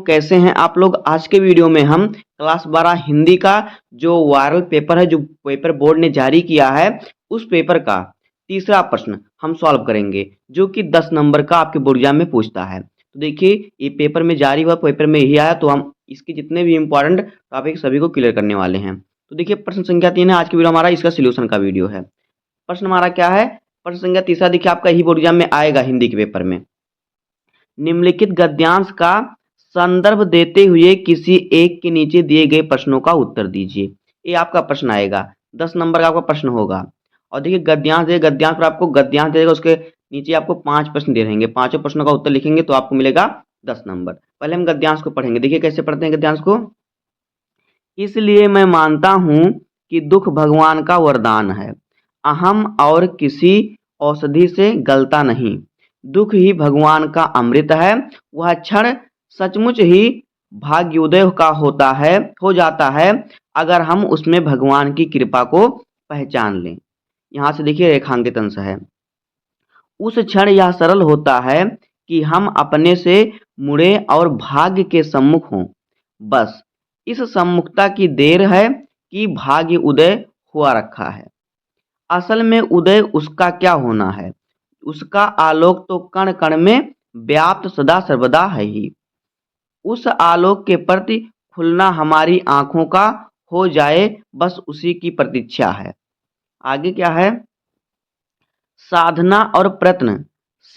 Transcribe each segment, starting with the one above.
कैसे हैं आप लोग। आज के वीडियो में हम क्लास 12 हिंदी का जो वायरल पेपर है, जो पेपर बोर्ड ने जारी किया है, उस पेपर का तीसरा प्रश्न हम सॉल्व करेंगे, जो कि 10 नंबर का आपके बोर्ड एग्जाम में पूछता है। तो देखिए, ये पेपर में जारी हुआ, पेपर में यही आया, तो हम इसके जितने भी इंपॉर्टेंट टॉपिक सभी को क्लियर करने वाले हैं। तो देखिए, प्रश्न संख्या 3 है आज की वीडियो हमारा, इसका सोल्यूशन का वीडियो है। प्रश्न हमारा क्या है? प्रश्न संख्या तीसरा देखिए, आपका ही बोर्ड एग्जाम में आएगा हिंदी के पेपर में। निम्नलिखित गद्यांश का संदर्भ देते हुए किसी एक के नीचे दिए गए प्रश्नों का उत्तर दीजिए। ये आपका प्रश्न आएगा, 10 नंबर का आपका प्रश्न होगा। और देखिए, गद्यांश है, गद्यांश पर आपको गद्यांश देगा, उसके नीचे आपको 5 प्रश्न दे रहेंगे, पांचों प्रश्नों का उत्तर लिखेंगे तो आपको मिलेगा 10 नंबर। पहले हम गद्यांश को पढ़ेंगे। देखिए कैसे पढ़ते हैं गद्यांश को। इसलिए मैं मानता हूं कि दुख भगवान का वरदान है, अहम और किसी औषधि से गलता नहीं। दुख ही भगवान का अमृत है, वह क्षण सचमुच ही भाग्योदय का हो जाता है, अगर हम उसमें भगवान की कृपा को पहचान लें। यहाँ से देखिए रेखांकित अंश है। उस क्षण यह सरल होता है कि हम अपने से मुड़े और भाग्य के सम्मुख हों। बस इस सम्मुखता की देर है कि भाग्य उदय हुआ रखा है। असल में उदय उसका क्या होना है? उसका आलोक तो कण कण में व्याप्त सदा सर्वदा है ही। उस आलोक के प्रति खुलना हमारी आंखों का हो जाए, बस उसी की प्रतीक्षा है। आगे क्या है? साधना और प्रयत्न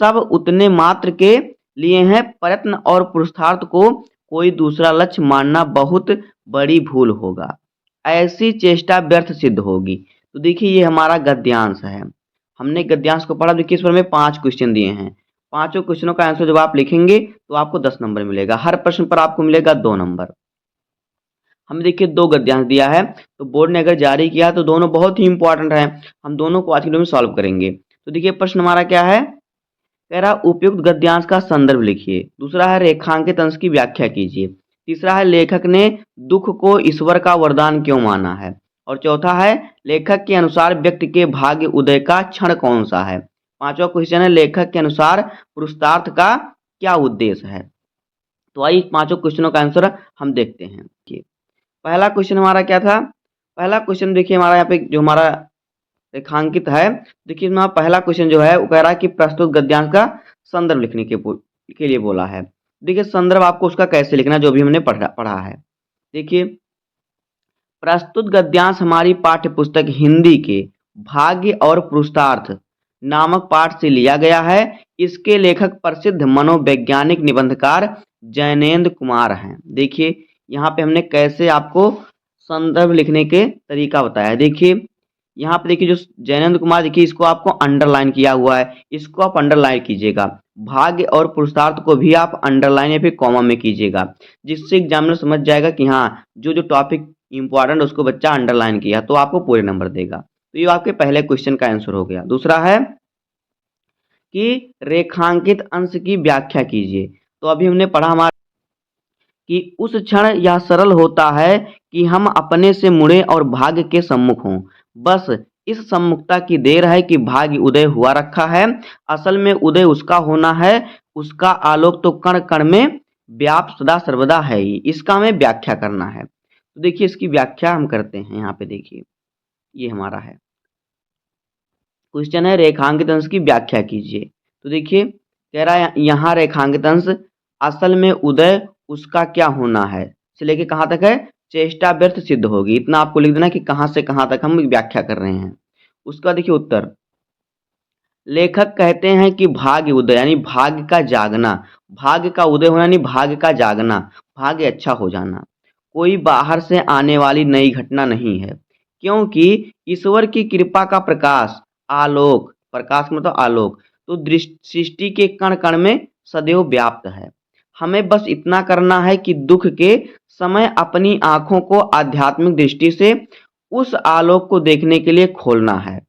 सब उतने मात्र के लिए हैं। प्रयत्न और पुरुषार्थ को कोई दूसरा लक्ष्य मानना बहुत बड़ी भूल होगा। ऐसी चेष्टा व्यर्थ सिद्ध होगी। तो देखिए, ये हमारा गद्यांश है। हमने गद्यांश को पढ़ा। देखिए, इस पर में 5 क्वेश्चन दिए हैं। पांचों क्वेश्चनों का आंसर जब आप लिखेंगे तो आपको 10 नंबर मिलेगा। हर प्रश्न पर आपको मिलेगा 2 नंबर। हमें देखिए 2 गद्यांश दिया है, तो बोर्ड ने अगर जारी किया तो दोनों बहुत ही इंपॉर्टेंट हैं। हम दोनों को आज की वीडियो में सॉल्व करेंगे। तो देखिए, प्रश्न हमारा क्या है? कह रहा उपयुक्त गद्यांश का संदर्भ लिखिए। दूसरा है रेखांकित अंश की व्याख्या कीजिए। तीसरा है लेखक ने दुख को ईश्वर का वरदान क्यों माना है। और चौथा है लेखक के अनुसार व्यक्ति के भाग्य उदय का क्षण कौन सा है। पांचवा क्वेश्चन है लेखक के अनुसार पुरुषार्थ का क्या उद्देश्य है। तो आइए पांचों क्वेश्चनों का आंसर हम देखते हैं। पहला क्वेश्चन हमारा क्या था? पहला क्वेश्चन देखिए हमारा यहाँ पे जो हमारा रेखांकित है। देखिए इसमें पहला क्वेश्चन जो है वो कह रहा है कि प्रस्तुत गद्यांश का संदर्भ लिखने के लिए बोला है। देखिए संदर्भ आपको उसका कैसे लिखना है, जो भी हमने पढ़ा है। देखिए, प्रस्तुत गद्यांश हमारी पाठ्य पुस्तक हिंदी के भाग्य और पुरुषार्थ नामक पाठ से लिया गया है। इसके लेखक प्रसिद्ध मनोवैज्ञानिक निबंधकार जैनेंद्र कुमार हैं। देखिए यहाँ पे हमने कैसे आपको संदर्भ लिखने के तरीका बताया है। देखिए यहाँ पे देखिए जो जैनेंद्र कुमार, देखिए इसको आपको अंडरलाइन किया हुआ है, इसको आप अंडरलाइन कीजिएगा। भाग्य और पुरुषार्थ को भी आप अंडरलाइन या फिर कॉमा में कीजिएगा, जिससे एग्जामिनर समझ जाएगा कि हाँ जो जो टॉपिक इंपॉर्टेंट उसको बच्चा अंडरलाइन किया, तो आपको पूरे नंबर देगा। तो ये आपके पहले क्वेश्चन का आंसर हो गया। दूसरा है कि रेखांकित अंश की व्याख्या कीजिए। तो अभी हमने पढ़ा हमारा कि उस क्षण यह सरल होता है कि हम अपने से मुड़े और भाग्य के सम्मुख हों। बस इस सम्मुखता की देर है कि भाग्य उदय हुआ रखा है। असल में उदय उसका होना है, उसका आलोक तो कण कण में व्याप्त सदा सर्वदा है ही। इसका हमें व्याख्या करना है। तो देखिए इसकी व्याख्या हम करते हैं। यहाँ पे देखिए ये हमारा है क्वेश्चन है रेखांकित अंश की व्याख्या कीजिए। तो देखिए कह रहा है यहाँ रेखांकित अंश असल में उदय उसका क्या होना है से लेके कहाँ तक है? चेष्टा व्यर्थ सिद्ध होगी। इतना आपको लिख देना कि कहाँ से कहाँ तक हम व्याख्या कर रहे हैं। उसका देखिए उत्तर, लेखक कहते हैं कि भाग्य उदय यानी भाग्य का जागना, भाग्य का उदय होना यानी भाग्य का जागना, भाग्य अच्छा हो जाना कोई बाहर से आने वाली नई घटना नहीं है, क्योंकि ईश्वर की कृपा का प्रकाश, आलोक, प्रकाश मतलब आलोक, तो सृष्टि के कण कण में सदैव व्याप्त है। हमें बस इतना करना है कि दुख के समय अपनी आंखों को आध्यात्मिक दृष्टि से उस आलोक को देखने के लिए खोलना है।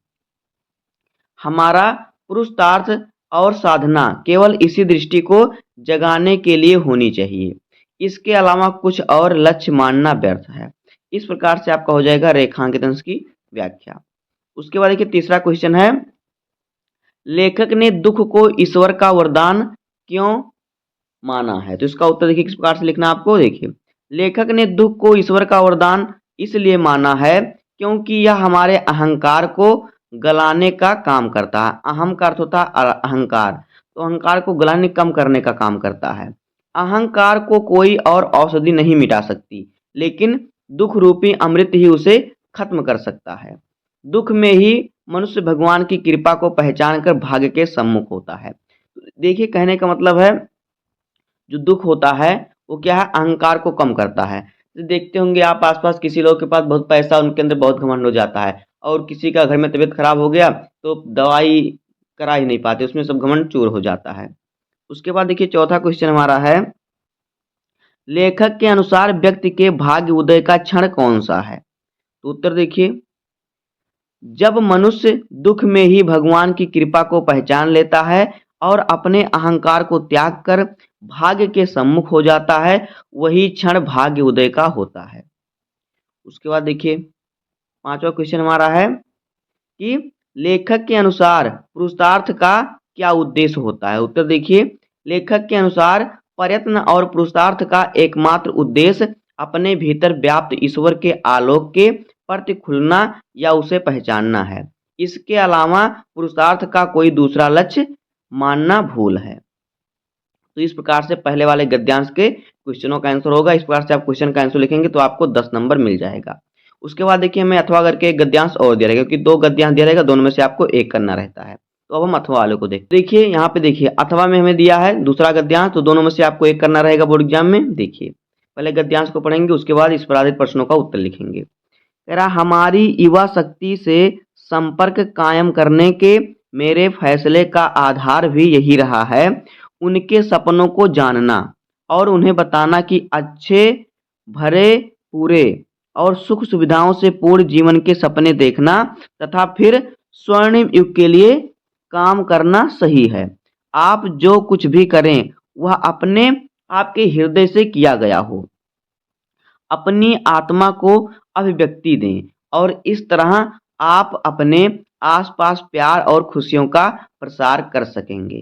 हमारा पुरुषार्थ और साधना केवल इसी दृष्टि को जगाने के लिए होनी चाहिए। इसके अलावा कुछ और लक्ष्य मानना व्यर्थ है। इस प्रकार से आपका हो जाएगा रेखांकित अंश की व्याख्या। उसके बाद देखिए तीसरा क्वेश्चन है, लेखक ने दुख को ईश्वर का वरदान क्यों माना है। तो इसका उत्तर देखिए किस प्रकार से लिखना है आपको। देखिए, लेखक ने दुख को ईश्वर का वरदान इसलिए माना है क्योंकि यह हमारे अहंकार को गलाने का काम करता है। अहम का अर्थ होता है अहंकार, तो अहंकार को गलाने कम करने का काम करता है। अहंकार को कोई और औषधि नहीं मिटा सकती, लेकिन दुख रूपी अमृत ही उसे खत्म कर सकता है। दुख में ही मनुष्य भगवान की कृपा को पहचान कर भाग्य के सम्मुख होता है। देखिए, कहने का मतलब है जो दुख होता है वो क्या है, अहंकार को कम करता है। तो देखते होंगे आप आसपास किसी लोग के पास बहुत पैसा, उनके अंदर बहुत घमंड हो जाता है, और किसी का घर में तबीयत खराब हो गया तो दवाई करा ही नहीं पाते, उसमें सब घमंड चूर हो जाता है। उसके बाद देखिए चौथा क्वेश्चन हमारा है, लेखक के अनुसार व्यक्ति के भाग्य उदय का क्षण कौन सा है। तो उत्तर देखिए, जब मनुष्य दुख में ही भगवान की कृपा को पहचान लेता है और अपने अहंकार को त्याग कर भाग्य के सम्मुख हो जाता है, वही क्षण भाग्य उदय का होता है। उसके बाद देखिए पांचवा क्वेश्चन हमारा है कि लेखक के अनुसार पुरुषार्थ का क्या उद्देश्य होता है। उत्तर देखिए, लेखक के अनुसार प्रयत्न और पुरुषार्थ का एकमात्र उद्देश्य अपने भीतर व्याप्त ईश्वर के आलोक के प्रति खुलना या उसे पहचानना है। इसके अलावा पुरुषार्थ का कोई दूसरा लक्ष्य मानना भूल है। तो इस प्रकार से पहले वाले गद्यांश के क्वेश्चनों का आंसर होगा। इस प्रकार से आप क्वेश्चन का आंसर लिखेंगे तो आपको 10 नंबर मिल जाएगा। उसके बाद देखिए हमें अथवा करके एक गद्यांश और दिया रहेगा, क्योंकि 2 गद्यांश दिया रहेगा, दोनों में से आपको एक करना रहता है। तो अब हम अथवा वाले को देखते हैं। देखिए यहाँ पे देखिए अथवा में हमें दिया है दूसरा गद्यांश, तो दोनों में से आपको एक करना रहेगा बोर्ड एग्जाम में। देखिए पहले गद्यांश को पढ़ेंगे, उसके बाद इस पर आधारित प्रश्नों का उत्तर लिखेंगे। कह रहा, हमारी युवा शक्ति से संपर्क कायम करने के मेरे फैसले का आधार भी यही रहा है। उनके सपनों को जानना और उन्हें बताना कि अच्छे भरे पूरे और सुख सुविधाओं से पूर्ण जीवन के सपने देखना तथा फिर स्वर्णिम युग के लिए काम करना सही है। आप जो कुछ भी करें वह अपने आपके हृदय से किया गया हो। अपनी आत्मा को अभिव्यक्ति दें और इस तरह आप अपने आसपास प्यार और खुशियों का प्रसार कर सकेंगे।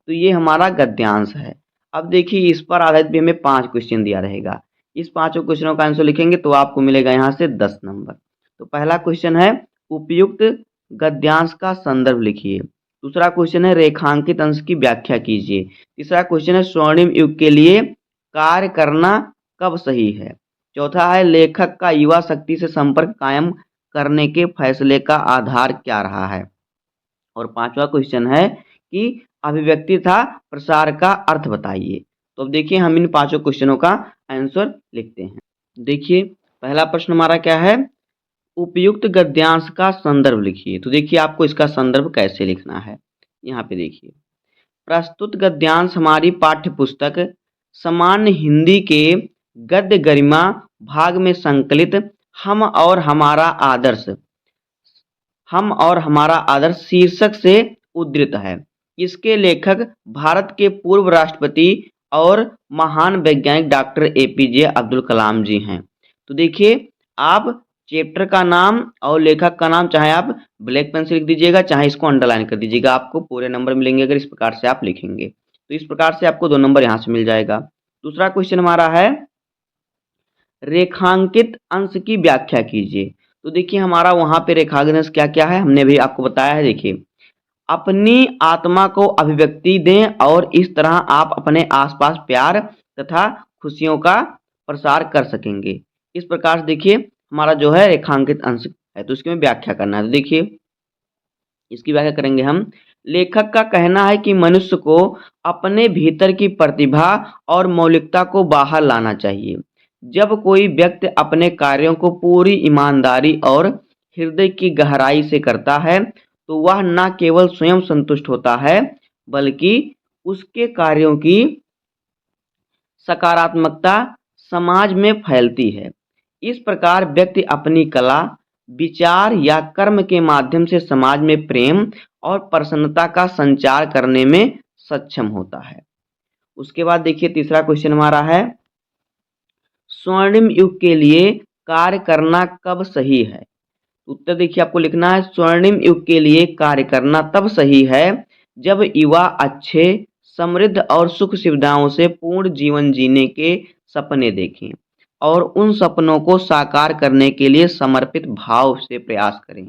तो ये हमारा गद्यांश है। अब देखिए इस पर आधारित भी हमें 5 क्वेश्चन दिया रहेगा। इस पांचों क्वेश्चनों का आंसर लिखेंगे तो आपको मिलेगा यहाँ से 10 नंबर। तो पहला क्वेश्चन है उपयुक्त गद्यांश का संदर्भ लिखिए। दूसरा क्वेश्चन है रेखांकित अंश की व्याख्या कीजिए। तीसरा क्वेश्चन है स्वर्णिम युग के लिए कार्य करना कब सही है। चौथा है लेखक का युवा शक्ति से संपर्क कायम करने के फैसले का आधार क्या रहा है। और पांचवा क्वेश्चन है कि अभिव्यक्ति तथा प्रसार का अर्थ बताइए। तो अब देखिए हम इन पांचों क्वेश्चनों का आंसर लिखते हैं। देखिए पहला प्रश्न हमारा क्या है, उपयुक्त गद्यांश का संदर्भ लिखिए। तो देखिए आपको इसका संदर्भ कैसे लिखना है। यहाँ पे देखिए, प्रस्तुत गद्यांश हमारी पाठ्य पुस्तक सामान्य हिंदी के गद्य गरिमा भाग में संकलित हम और हमारा आदर्श शीर्षक से उद्धृत है। इसके लेखक भारत के पूर्व राष्ट्रपति और महान वैज्ञानिक डॉक्टर एपीजे अब्दुल कलाम जी हैं। तो देखिए आप चैप्टर का नाम और लेखक का नाम चाहे आप ब्लैक पेन से लिख दीजिएगा, चाहे इसको अंडरलाइन कर दीजिएगा, आपको पूरे नंबर मिलेंगे अगर इस प्रकार से आप लिखेंगे। तो इस प्रकार से आपको 2 नंबर यहाँ से मिल जाएगा। दूसरा क्वेश्चन हमारा है रेखांकित अंश की व्याख्या कीजिए। तो देखिए हमारा वहां पे रेखांकित अंश क्या क्या है हमने भी आपको बताया है। देखिए अपनी आत्मा को अभिव्यक्ति दें और इस तरह आप अपने आसपास प्यार तथा खुशियों का प्रसार कर सकेंगे। इस प्रकार से देखिए हमारा जो है रेखांकित अंश है, तो इसकी हमें व्याख्या करना है। तो देखिए इसकी व्याख्या करेंगे हम। लेखक का कहना है कि मनुष्य को अपने भीतर की प्रतिभा और मौलिकता को बाहर लाना चाहिए। जब कोई व्यक्ति अपने कार्यों को पूरी ईमानदारी और हृदय की गहराई से करता है तो वह न केवल स्वयं संतुष्ट होता है बल्कि उसके कार्यों की सकारात्मकता समाज में फैलती है। इस प्रकार व्यक्ति अपनी कला, विचार या कर्म के माध्यम से समाज में प्रेम और प्रसन्नता का संचार करने में सक्षम होता है। उसके बाद देखिए तीसरा क्वेश्चन हमारा है स्वर्णिम युग के लिए कार्य करना कब सही है। उत्तर देखिए आपको लिखना है स्वर्णिम युग के लिए कार्य करना तब सही है जब युवा अच्छे, समृद्ध और सुख सुविधाओं से पूर्ण जीवन जीने के सपने देखें और उन सपनों को साकार करने के लिए समर्पित भाव से प्रयास करें,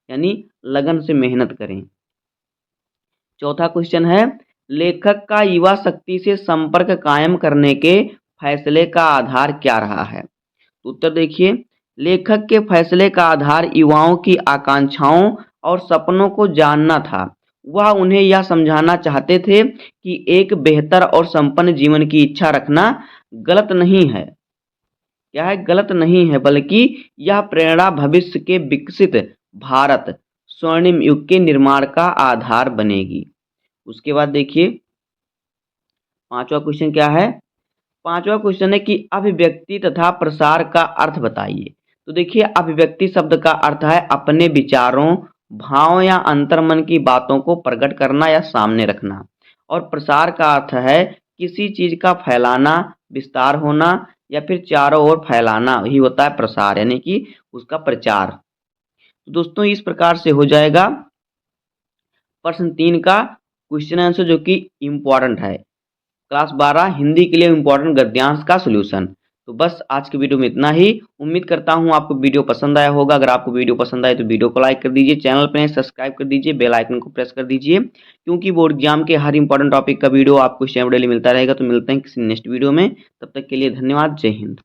यानी लगन से मेहनत करें। चौथा क्वेश्चन है, लेखक का युवा शक्ति से संपर्क कायम करने के फैसले का आधार क्या रहा है? उत्तर देखिए, लेखक के फैसले का आधार युवाओं की आकांक्षाओं और सपनों को जानना था। वह उन्हें यह समझाना चाहते थे कि एक बेहतर और संपन्न जीवन की इच्छा रखना गलत नहीं है। क्या है? गलत नहीं है, बल्कि यह प्रेरणा भविष्य के विकसित भारत स्वर्णिम युग के निर्माण का आधार बनेगी। उसके बाद देखिए, पांचवा क्वेश्चन क्या है? पांचवा क्वेश्चन है कि अभिव्यक्ति तथा प्रसार का अर्थ बताइए। तो देखिए, अभिव्यक्ति शब्द का अर्थ है अपने विचारों, भावों या अंतर्मन की बातों को प्रकट करना या सामने रखना, और प्रसार का अर्थ है किसी चीज का फैलाना, विस्तार होना या फिर चारों ओर फैलाना ही होता है प्रसार, यानी कि उसका प्रचार। तो दोस्तों, इस प्रकार से हो जाएगा प्रश्न 3 का क्वेश्चन आंसर, जो कि इम्पोर्टेंट है। क्लास 12 हिंदी के लिए इम्पोर्टेंट गद्यांश का सॉल्यूशन। तो बस आज के वीडियो में इतना ही। उम्मीद करता हूँ आपको वीडियो पसंद आया होगा। अगर आपको वीडियो पसंद आए तो वीडियो को लाइक कर दीजिए, चैनल पर सब्सक्राइब कर दीजिए, बेल आइकन को प्रेस कर दीजिए, क्योंकि बोर्ड एग्जाम के हर इंपॉर्टेंट टॉपिक का वीडियो आपको इस चैनल पर डेली मिलता रहेगा। तो मिलते हैं किसी नेक्स्ट वीडियो में, तब तक के लिए धन्यवाद। जय हिंद।